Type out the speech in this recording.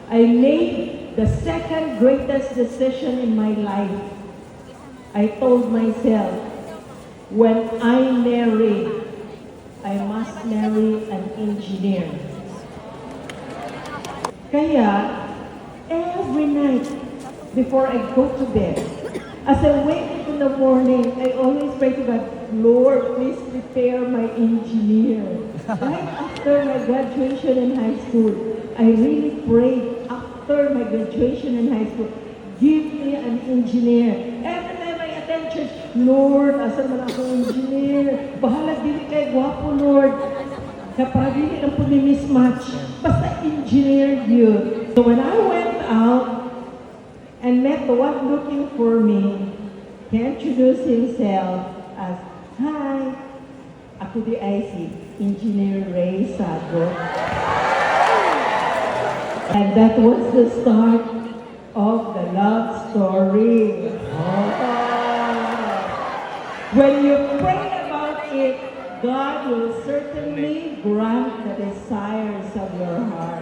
I made the second greatest decision in my life. I told myself, when I marry, I must marry an engineer. Kaya, every night before I go to bed, as I wake up in the morning, I always pray to God, Lord, please prepare my engineer. Right after my graduation in high school, I really prayed after my graduation in high school, give me an engineer. Every time I attend church, Lord, asan man ako engineer? Bahala dili kay gwapo, Lord. Kapag dili lang po ni mismatch, basta engineer yun. So when I went out and met the one looking for me, he introduced himself as, hi, ako di ay si Engineer Ray Sago. And that was the start of the love story. When you pray about it, God will certainly grant the desires of your heart.